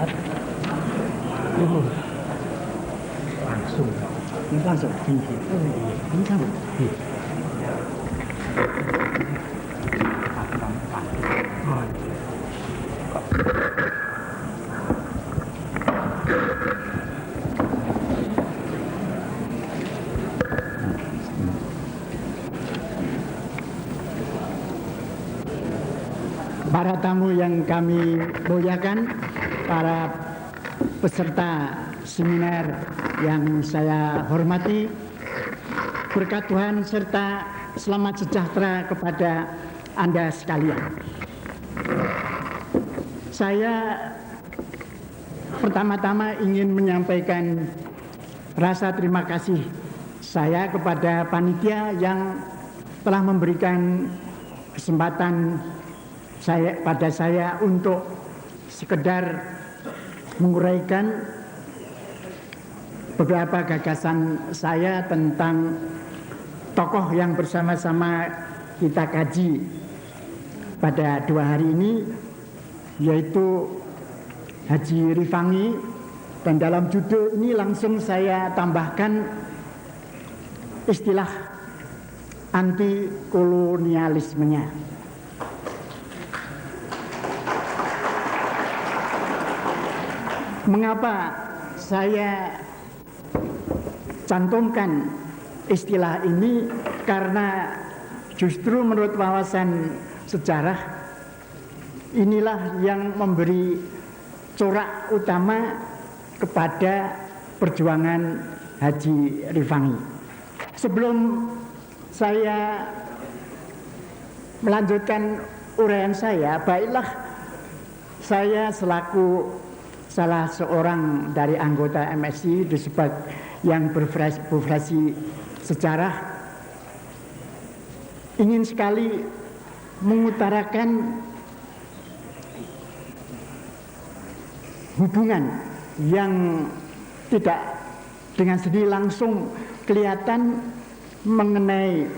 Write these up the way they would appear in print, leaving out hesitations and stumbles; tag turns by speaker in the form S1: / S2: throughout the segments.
S1: Oh, langsung.
S2: Langsung. Ini sama. Para tamu yang kami muliakan, para peserta seminar yang saya hormati, berkat Tuhan serta selamat sejahtera kepada Anda sekalian. Saya pertama-tama ingin menyampaikan rasa terima kasih saya kepada panitia yang telah memberikan kesempatan pada saya untuk sekedar menguraikan beberapa gagasan saya tentang tokoh yang bersama-sama kita kaji pada 2 hari ini, yaitu Haji Rifangi. Dan dalam judul ini langsung saya tambahkan istilah anti kolonialismenya. Mengapa saya cantumkan istilah ini? Karena justru menurut wawasan sejarah inilah yang memberi corak utama kepada perjuangan Haji Rifangi. Sebelum saya melanjutkan uraian saya, baiklah saya selaku salah seorang dari anggota MSI disebut yang berprofesi sejarah ingin sekali mengutarakan hubungan yang tidak dengan sendiri langsung kelihatan mengenai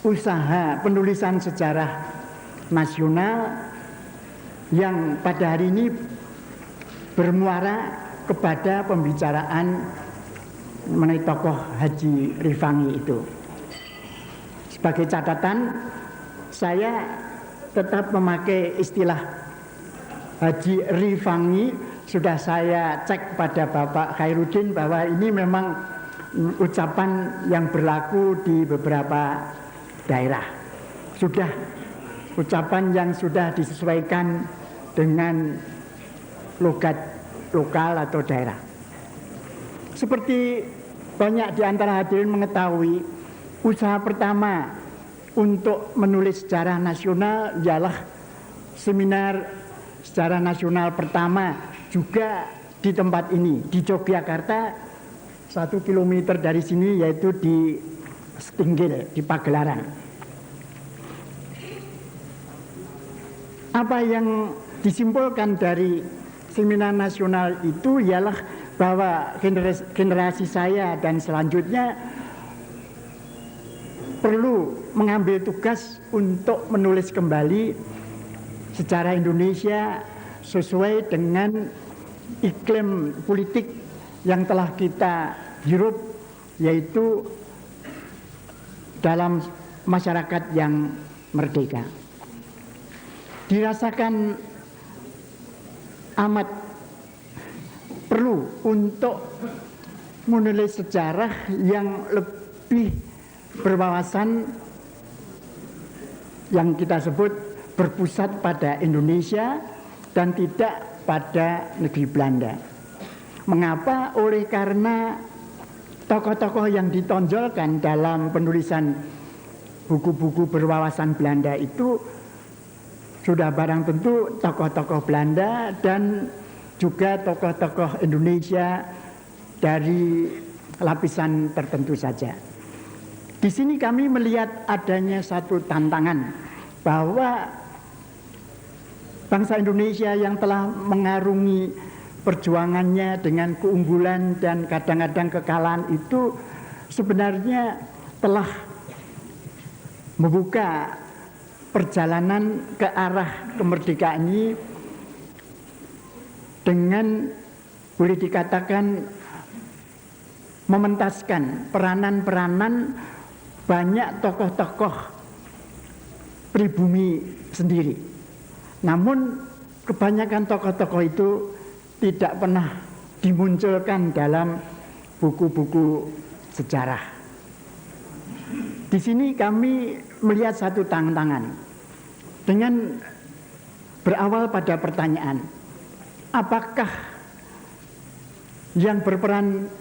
S2: usaha penulisan sejarah nasional yang pada hari ini bermuara kepada pembicaraan mengenai tokoh Haji Rifangi itu. Sebagai catatan, saya tetap memakai istilah Haji Rifangi. Sudah saya cek pada Bapak Khairuddin bahwa ini memang ucapan yang berlaku di beberapa daerah. Sudah ucapan yang sudah disesuaikan dengan logat lokal atau daerah. Seperti banyak di antara hadirin mengetahui, usaha pertama untuk menulis sejarah nasional ialah seminar sejarah nasional pertama juga di tempat ini, di Yogyakarta, 1 kilometer dari sini, yaitu di Stinggil, di Pagelaran. Apa yang disimpulkan dari seminar nasional itu ialah bahwa generasi saya dan selanjutnya perlu mengambil tugas untuk menulis kembali sejarah Indonesia sesuai dengan iklim politik yang telah kita hirup, yaitu dalam masyarakat yang merdeka. Dirasakan amat perlu untuk menulis sejarah yang lebih berwawasan, yang kita sebut berpusat pada Indonesia dan tidak pada negeri Belanda. Mengapa? Oleh karena tokoh-tokoh yang ditonjolkan dalam penulisan buku-buku berwawasan Belanda itu sudah barang tentu tokoh-tokoh Belanda dan juga tokoh-tokoh Indonesia dari lapisan tertentu saja. Di sini kami melihat adanya satu tantangan bahwa bangsa Indonesia yang telah mengarungi perjuangannya dengan keunggulan dan kadang-kadang kekalahan itu sebenarnya telah membuka perjalanan ke arah kemerdekaan ini dengan boleh dikatakan mementaskan peranan-peranan banyak tokoh-tokoh pribumi sendiri. Namun kebanyakan tokoh-tokoh itu tidak pernah dimunculkan dalam buku-buku sejarah. Di sini kami melihat satu tantangan dengan berawal pada pertanyaan, apakah yang berperan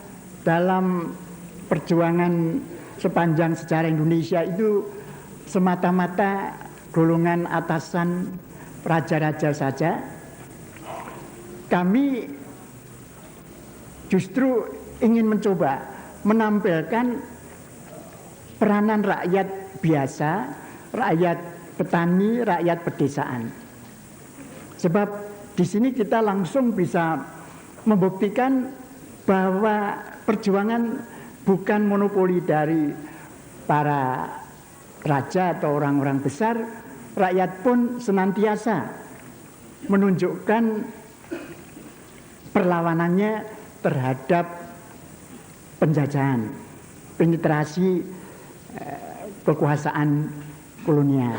S2: dalam perjuangan sepanjang sejarah Indonesia itu semata-mata golongan atasan raja-raja saja? Kami justru ingin mencoba menampilkan peranan rakyat biasa, rakyat petani, rakyat pedesaan. Sebab di sini kita langsung bisa membuktikan bahwa perjuangan bukan monopoli dari para raja atau orang-orang besar. Rakyat pun senantiasa menunjukkan perlawanannya terhadap penjajahan, penetrasi kekuasaan kolonial.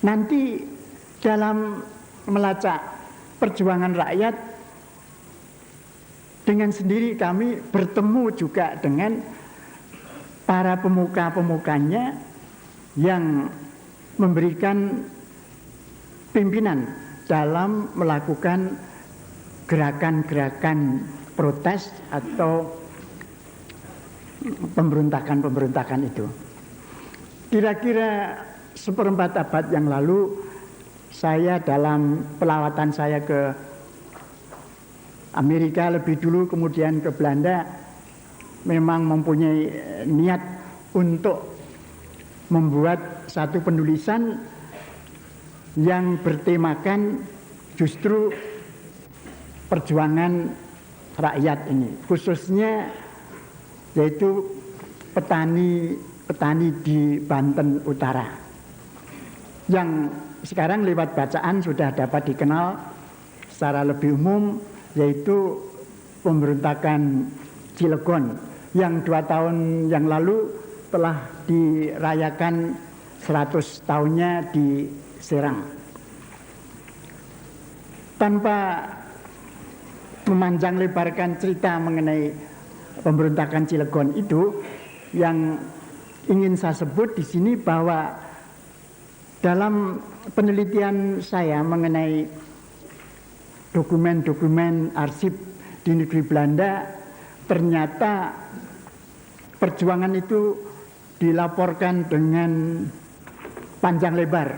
S2: Nanti dalam melacak perjuangan rakyat, dengan sendiri kami bertemu juga dengan para pemuka-pemukanya yang memberikan pimpinan dalam melakukan gerakan-gerakan protes atau pemberontakan-pemberontakan itu. Kira-kira seperempat abad yang lalu, saya dalam pelawatan saya ke Amerika lebih dulu, kemudian ke Belanda, memang mempunyai niat untuk membuat satu penulisan yang bertemakan justru perjuangan rakyat ini, khususnya yaitu petani di Banten Utara, yang sekarang lewat bacaan sudah dapat dikenal secara lebih umum, yaitu pemberontakan Cilegon yang 2 tahun yang lalu telah dirayakan 100 tahunnya di Serang. Tanpa memanjang lebarkan cerita mengenai pemberontakan Cilegon itu, yang ingin saya sebut di sini bahwa dalam penelitian saya mengenai dokumen-dokumen arsip di negeri Belanda, ternyata perjuangan itu dilaporkan dengan panjang lebar,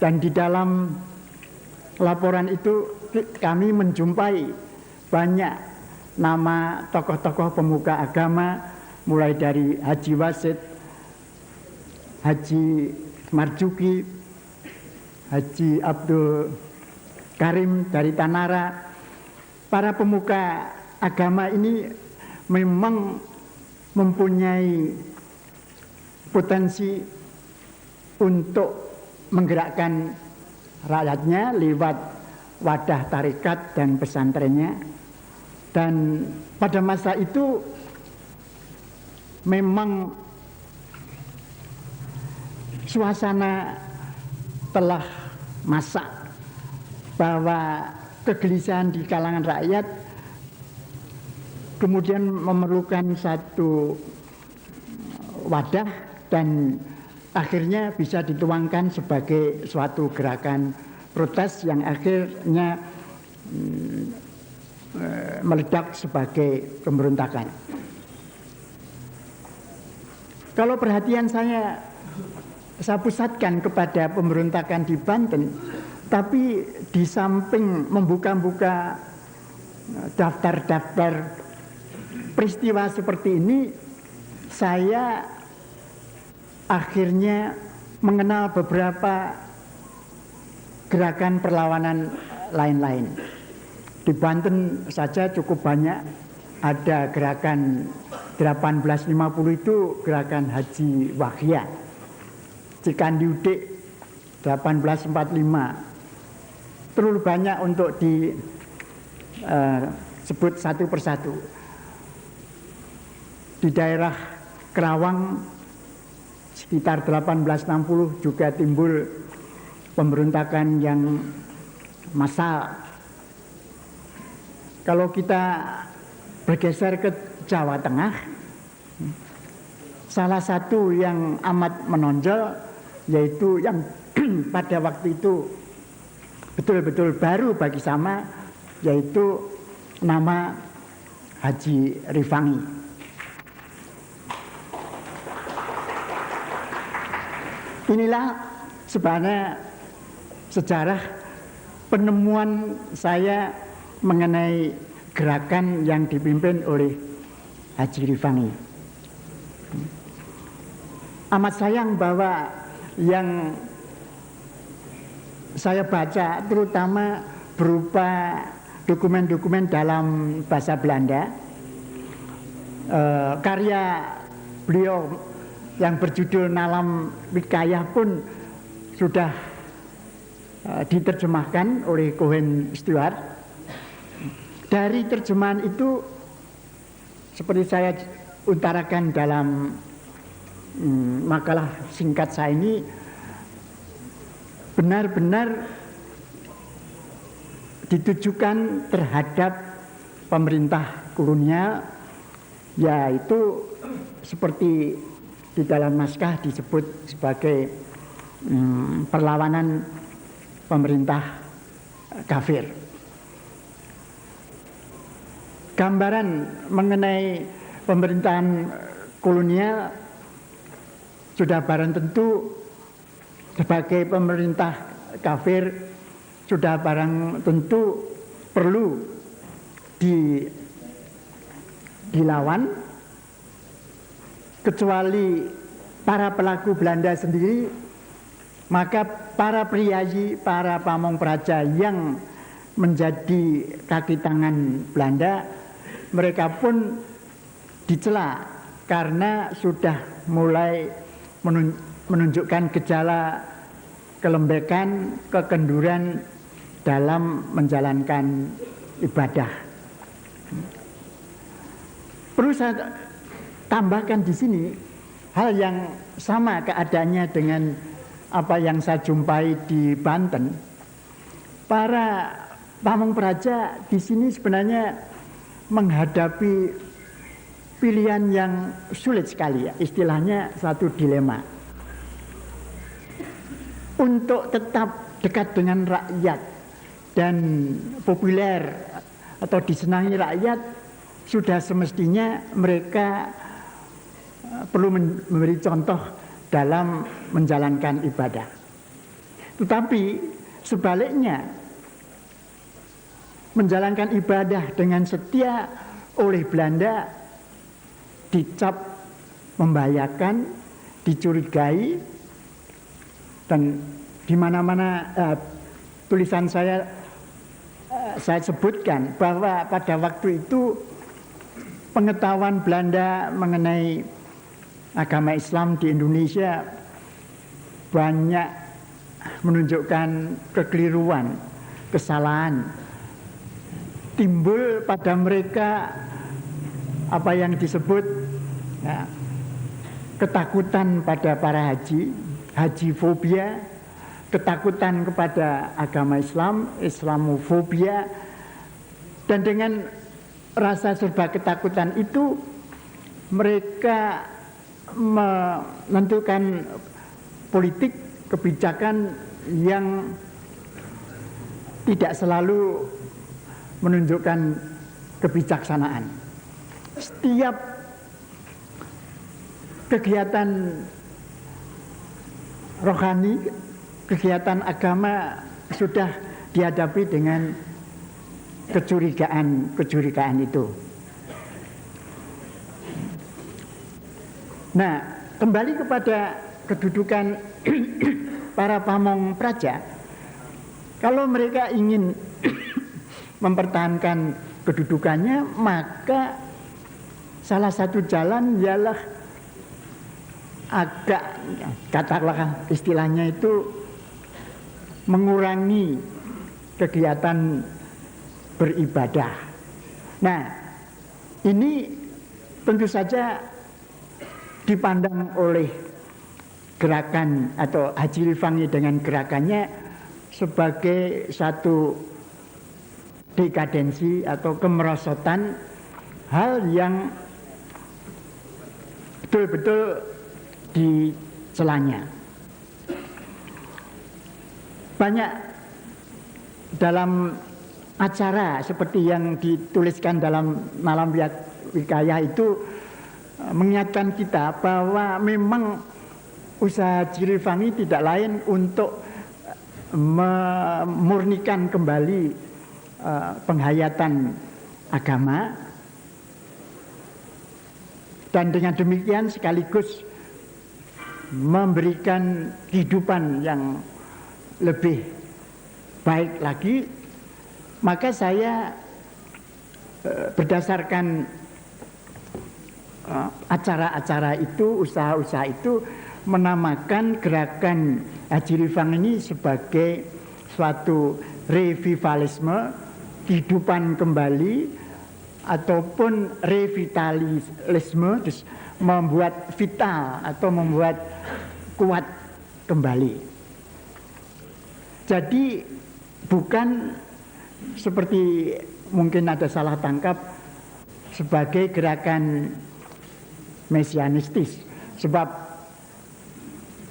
S2: dan di dalam laporan itu kami menjumpai banyak nama tokoh-tokoh pemuka agama, mulai dari Haji Wasid, Haji Marjuki, Haji Abdul Karim dari Tanara. Para pemuka agama ini memang mempunyai potensi untuk menggerakkan rakyatnya lewat wadah tarekat dan pesantrennya. Dan pada masa itu memang suasana telah masak bahwa kegelisahan di kalangan rakyat kemudian memerlukan satu wadah, dan akhirnya bisa dituangkan sebagai suatu gerakan protes yang akhirnya meledak sebagai pemberontakan. Kalau perhatian saya pusatkan kepada pemberontakan di Banten, tapi di samping membuka-buka daftar-daftar peristiwa seperti ini, saya akhirnya mengenal beberapa gerakan perlawanan lain-lain. Di Banten saja cukup banyak, ada gerakan 1850 itu gerakan Haji Wahyah, Cikandiudik 1845, terlalu banyak untuk disebut satu persatu. Di daerah Kerawang sekitar 1860 juga timbul pemberontakan yang massal. Kalau kita bergeser ke Jawa Tengah, salah satu yang amat menonjol yaitu yang pada waktu itu betul-betul baru bagi Sama, yaitu nama Haji Rifangi. Inilah sebenarnya sejarah penemuan saya mengenai gerakan yang dipimpin oleh Haji Rifangi. Amat sayang bahwa yang saya baca terutama berupa dokumen-dokumen dalam bahasa Belanda, karya beliau yang berjudul Nalam Wikayah pun sudah diterjemahkan oleh Cohen Stewart. Dari terjemahan itu, seperti saya utarakan dalam makalah singkat saya ini, benar-benar ditujukan terhadap pemerintah kolonial, yaitu seperti di dalam naskah disebut sebagai perlawanan pemerintah kafir. Gambaran mengenai pemerintahan kolonial sudah barang tentu sebagai pemerintah kafir sudah barang tentu perlu dilawan, kecuali para pelaku Belanda sendiri, maka para priayi, para pamong praja yang menjadi kaki tangan Belanda, mereka pun dicela karena sudah mulai menunjukkan gejala kelembekan, kekenduran dalam menjalankan ibadah. Perlu saya tambahkan di sini hal yang sama keadaannya dengan apa yang saya jumpai di Banten. Para pamong praja di sini sebenarnya menghadapi pilihan yang sulit sekali, ya, istilahnya satu dilema. Untuk tetap dekat dengan rakyat dan populer atau disenangi rakyat, sudah semestinya mereka perlu memberi contoh dalam menjalankan ibadah. Tetapi sebaliknya, menjalankan ibadah dengan setia oleh Belanda dicap membahayakan, dicurigai, dan di mana-mana tulisan saya sebutkan bahwa pada waktu itu pengetahuan Belanda mengenai agama Islam di Indonesia banyak menunjukkan kekeliruan, kesalahan. Timbul pada mereka apa yang disebut ya, ketakutan pada para haji fobia, ketakutan kepada agama Islam, Islamofobia, dan dengan rasa serba ketakutan itu mereka menentukan politik kebijakan yang tidak selalu menunjukkan kebijaksanaan. Setiap kegiatan rohani, kegiatan agama sudah dihadapi dengan kecurigaan itu. Nah, kembali kepada kedudukan para pamong praja, kalau mereka ingin mempertahankan kedudukannya, maka salah satu jalan ialah agak, katakanlah istilahnya itu, mengurangi kegiatan beribadah. Nah, ini tentu saja dipandang oleh gerakan atau Haji Rifangi dengan gerakannya sebagai satu dekadensi atau kemerosotan, hal yang betul-betul dicelanya. Banyak dalam acara seperti yang dituliskan dalam Malam Wikaya itu mengingatkan kita bahwa memang usaha Haji Rifangi tidak lain untuk memurnikan kembali penghayatan agama, dan dengan demikian sekaligus memberikan kehidupan yang lebih baik lagi. Maka saya berdasarkan acara-acara itu, usaha-usaha itu, menamakan gerakan Haji Rifangi ini sebagai suatu revivalisme, kehidupan kembali, ataupun revitalisme, terus membuat vital atau membuat kuat kembali. Jadi bukan seperti mungkin ada salah tangkap sebagai gerakan mesianistis, sebab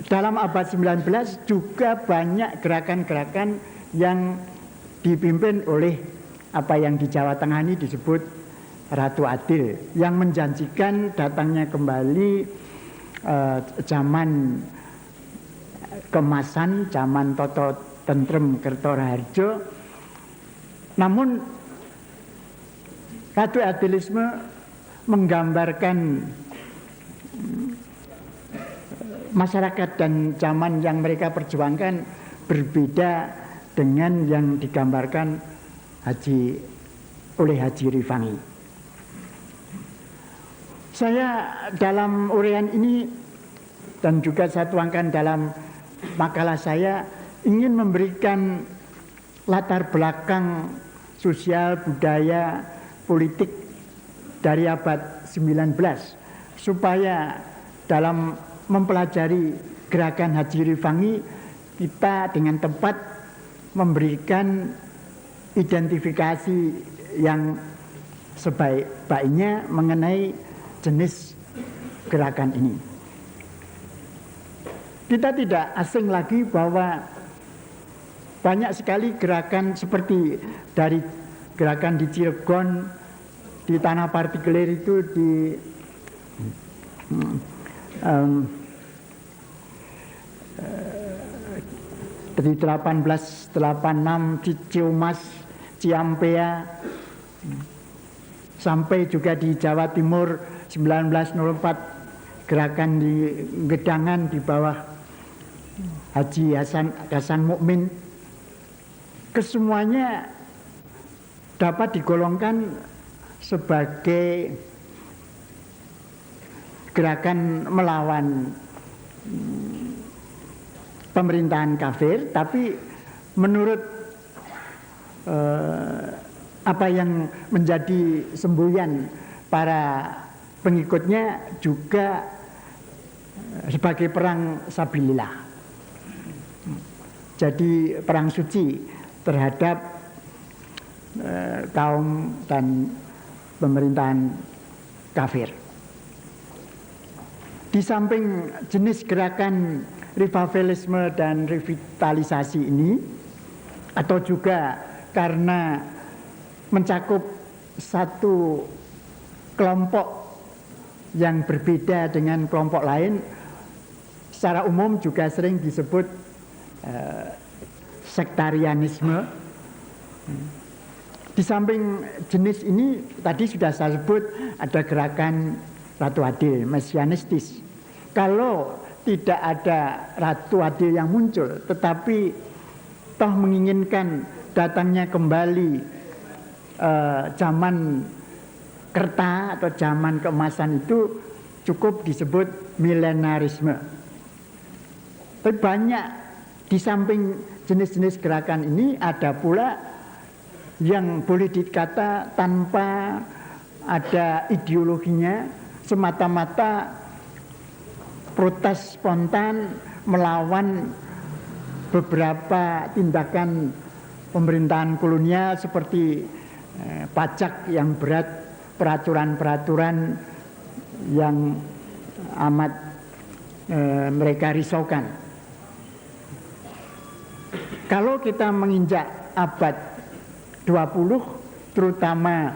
S2: dalam abad 19 juga banyak gerakan-gerakan yang dipimpin oleh apa yang di Jawa Tengah ini disebut Ratu Adil, yang menjanjikan datangnya kembali zaman kemasan, zaman Toto Tentrem Kertoraharjo. Namun Ratu Adilisme menggambarkan masyarakat dan zaman yang mereka perjuangkan berbeda dengan yang digambarkan oleh Haji Rifangi. Saya dalam uraian ini dan juga saya tuangkan dalam makalah saya ingin memberikan latar belakang sosial, budaya, politik dari abad 19 supaya dalam mempelajari gerakan Haji Rifangi kita dengan tepat memberikan identifikasi yang sebaik-baiknya mengenai jenis gerakan ini. Kita tidak asing lagi bahwa banyak sekali gerakan seperti dari gerakan di Cilegon, di Tanah Partikelir itu, dari 1886 di Ciumas, Ciampea, sampai juga di Jawa Timur 1904 gerakan di Gedangan di bawah Haji Hasan Mukmin. Kesemuanya dapat digolongkan sebagai gerakan melawan pemerintahan kafir, tapi menurut apa yang menjadi semboyan para pengikutnya juga sebagai perang sabilillah. Jadi perang suci terhadap kaum dan pemerintahan kafir. Di samping jenis gerakan revivalisme dan revitalisasi ini, atau juga karena mencakup satu kelompok yang berbeda dengan kelompok lain, secara umum juga sering disebut sektarianisme. Di samping jenis ini tadi sudah saya sebut ada gerakan Ratu Adil, mesianistis. Kalau tidak ada Ratu Adil yang muncul, tetapi toh menginginkan datangnya kembali zaman kerta atau zaman keemasan, itu cukup disebut milenarisme. Tapi banyak di samping jenis-jenis gerakan ini ada pula yang boleh dikata tanpa ada ideologinya, semata-mata protes spontan melawan beberapa tindakan pemerintahan kolonial seperti pajak yang berat, peraturan-peraturan yang amat mereka risaukan. Kalau kita menginjak abad 20, terutama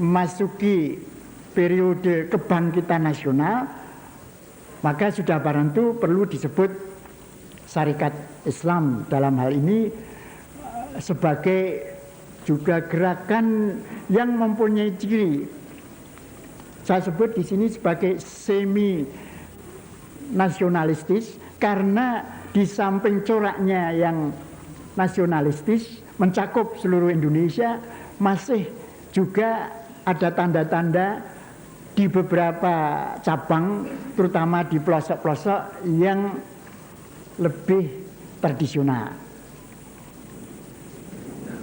S2: memasuki periode kebangkitan nasional, maka sudah barang tentu perlu disebut Syarikat Islam dalam hal ini sebagai juga gerakan yang mempunyai ciri, saya sebut di sini sebagai semi nasionalistis, karena di samping coraknya yang nasionalistis mencakup seluruh Indonesia, masih juga ada tanda-tanda di beberapa cabang, terutama di pelosok-pelosok yang lebih tradisional.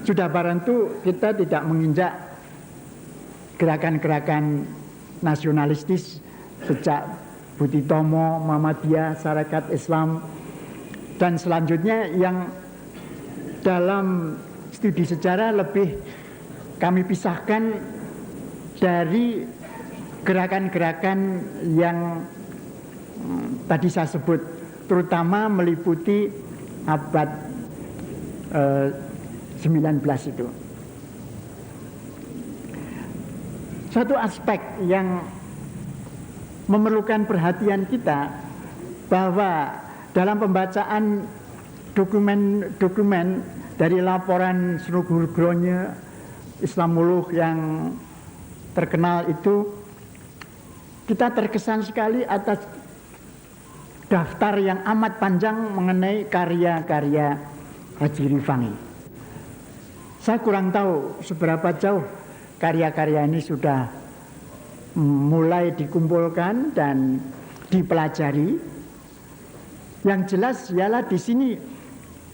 S2: Sudah barang itu kita tidak menginjak gerakan-gerakan nasionalistis sejak Budi Tomo, Muhammadiyah, Syarikat Islam, dan selanjutnya yang dalam studi sejarah lebih kami pisahkan dari gerakan-gerakan yang tadi saya sebut, terutama meliputi abad 19 itu. Satu aspek yang memerlukan perhatian kita bahwa dalam pembacaan dokumen-dokumen dari laporan Snugurgronje Islamullah yang terkenal itu, kita terkesan sekali atas daftar yang amat panjang mengenai karya-karya Haji Rifangi. Saya kurang tahu seberapa jauh karya-karya ini sudah mulai dikumpulkan dan dipelajari. Yang jelas ialah di sini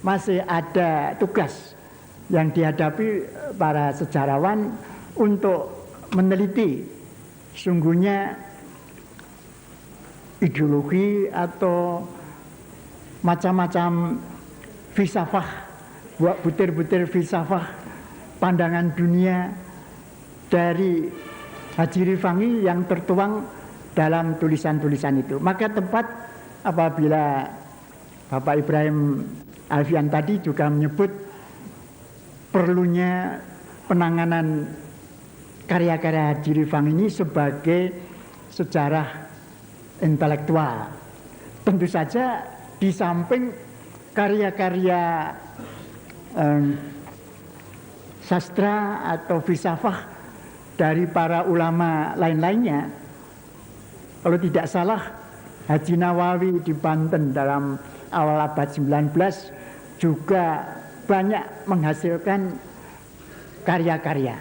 S2: masih ada tugas yang dihadapi para sejarawan untuk meneliti sungguhnya ideologi atau macam-macam filsafah, butir-butir filsafah pandangan dunia dari Haji Rifangi yang tertuang dalam tulisan-tulisan itu. Maka tepat apabila Bapak Ibrahim Alfian tadi juga menyebut perlunya penanganan karya-karya Haji Rifangi ini sebagai sejarah intelektual. Tentu saja di samping karya-karya sastra atau filsafah dari para ulama lain-lainnya, kalau tidak salah Haji Nawawi di Banten dalam awal abad 19 juga banyak menghasilkan karya-karya.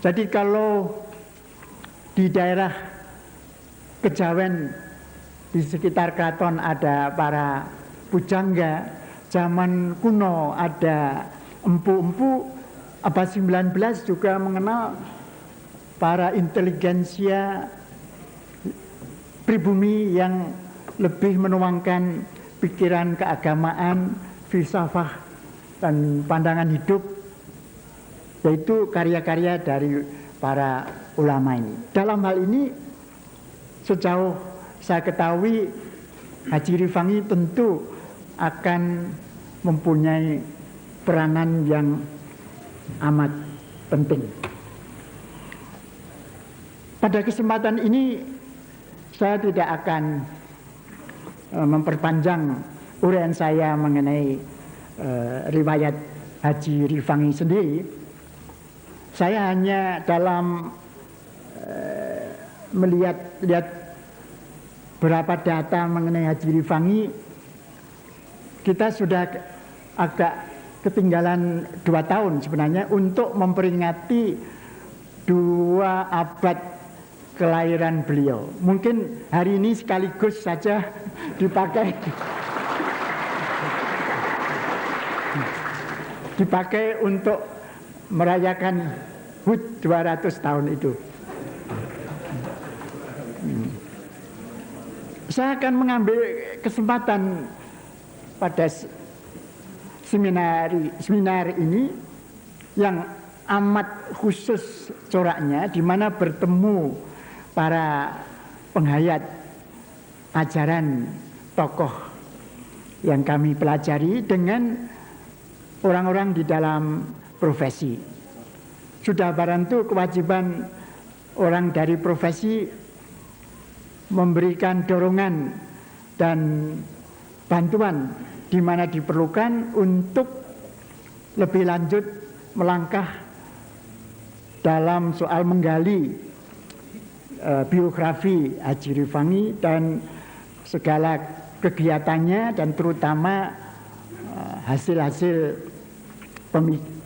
S2: Jadi kalau di daerah Kejawen di sekitar keraton ada para pujangga, zaman kuno ada empu-empu, abad 19 juga mengenal para inteligensia pribumi yang lebih menuangkan pikiran keagamaan, filsafah, dan pandangan hidup, yaitu karya-karya dari para ulama ini. Dalam hal ini, sejauh saya ketahui, Haji Rifangi tentu akan mempunyai peranan yang amat penting. Pada kesempatan ini saya tidak akan memperpanjang uraian saya mengenai riwayat Haji Rifangi sendiri. Saya hanya dalam melihat berapa data mengenai Haji Rifangi, kita sudah agak ketinggalan 2 tahun sebenarnya untuk memperingati 2 abad kelahiran beliau. Mungkin hari ini sekaligus saja dipakai dipakai untuk merayakan HUT 200 tahun itu. Saya akan mengambil kesempatan pada seminar ini yang amat khusus coraknya, di mana bertemu para penghayat ajaran tokoh yang kami pelajari dengan orang-orang di dalam profesi. Sudah barang itu kewajiban orang dari profesi memberikan dorongan dan bantuan di mana diperlukan untuk lebih lanjut melangkah dalam soal menggali biografi Haji Rifangi dan segala kegiatannya, dan terutama hasil-hasil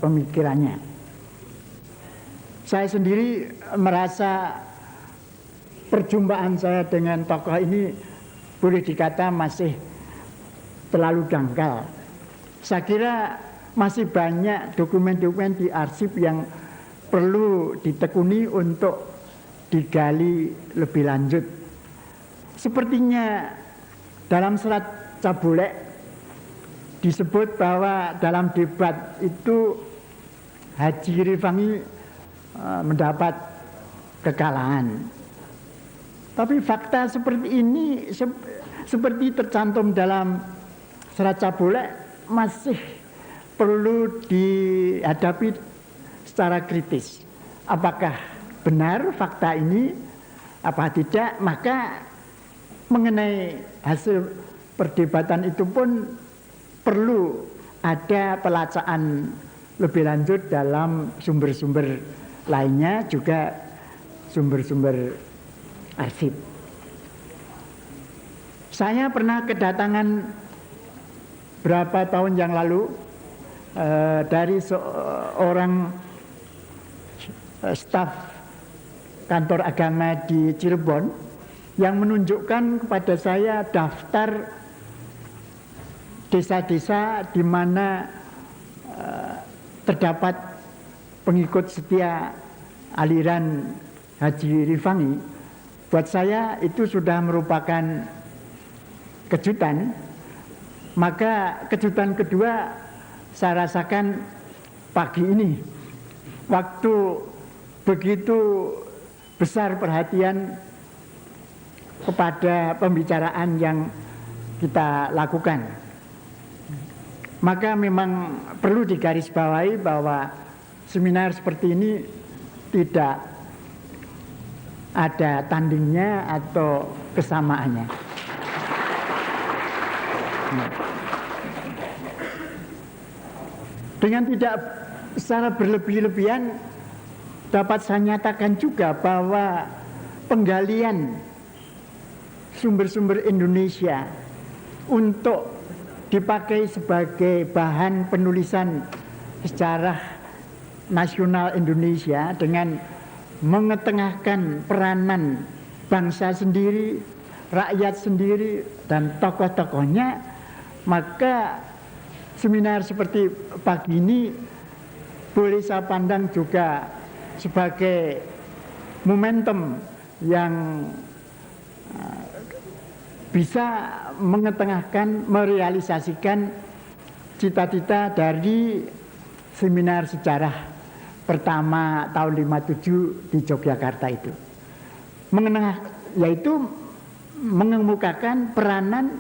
S2: pemikirannya. Saya sendiri merasa perjumpaan saya dengan tokoh ini boleh dikata masih terlalu dangkal. Saya kira masih banyak dokumen-dokumen di arsip yang perlu ditekuni untuk digali lebih lanjut. Sepertinya dalam serat Cabulek disebut bahwa dalam debat itu Haji Rifangi mendapat kekalahan. Tapi fakta seperti ini, seperti tercantum dalam serat Cabulek, masih perlu dihadapi secara kritis. Apakah benar fakta ini, apa tidak? Maka mengenai hasil perdebatan itu pun perlu ada pelacaan lebih lanjut dalam sumber-sumber lainnya, juga sumber-sumber arsip. Saya pernah kedatangan berapa tahun yang lalu dari seorang staf kantor agama di Cirebon yang menunjukkan kepada saya daftar desa-desa di mana terdapat pengikut setia aliran Haji Rifangi. Buat saya itu sudah merupakan kejutan. Maka kejutan kedua saya rasakan pagi ini, waktu begitu besar perhatian kepada pembicaraan yang kita lakukan. Maka memang perlu digarisbawahi bahwa seminar seperti ini tidak ada tandingnya atau kesamaannya. Dengan tidak secara berlebih-lebihan dapat saya nyatakan juga bahwa penggalian sumber-sumber Indonesia untuk dipakai sebagai bahan penulisan sejarah nasional Indonesia dengan mengetengahkan peranan bangsa sendiri, rakyat sendiri, dan tokoh-tokohnya, maka seminar seperti pagi ini boleh saya pandang juga sebagai momentum yang bisa mengetengahkan, merealisasikan cita-cita dari seminar sejarah pertama tahun 57 di Yogyakarta itu. Yaitu mengemukakan peranan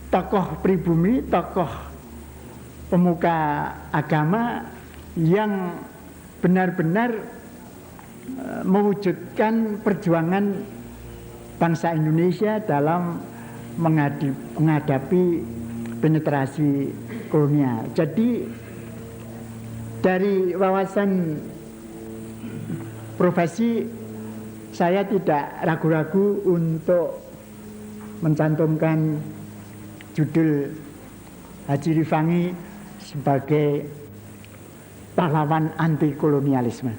S2: tokoh pribumi, tokoh pemuka agama yang benar-benar mewujudkan perjuangan bangsa Indonesia dalam menghadapi penetrasi kolonial. Jadi dari wawasan profesi saya tidak ragu-ragu untuk mencantumkan judul Haji Rifangi sebagai pahlawan anti kolonialisme.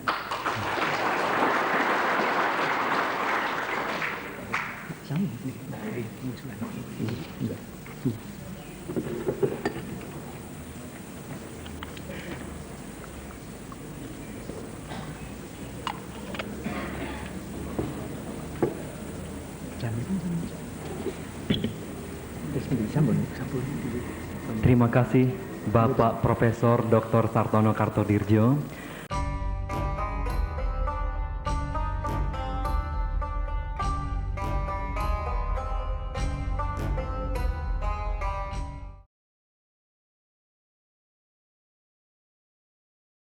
S3: Terima kasih Bapak Profesor Dr. Sartono Kartodirjo.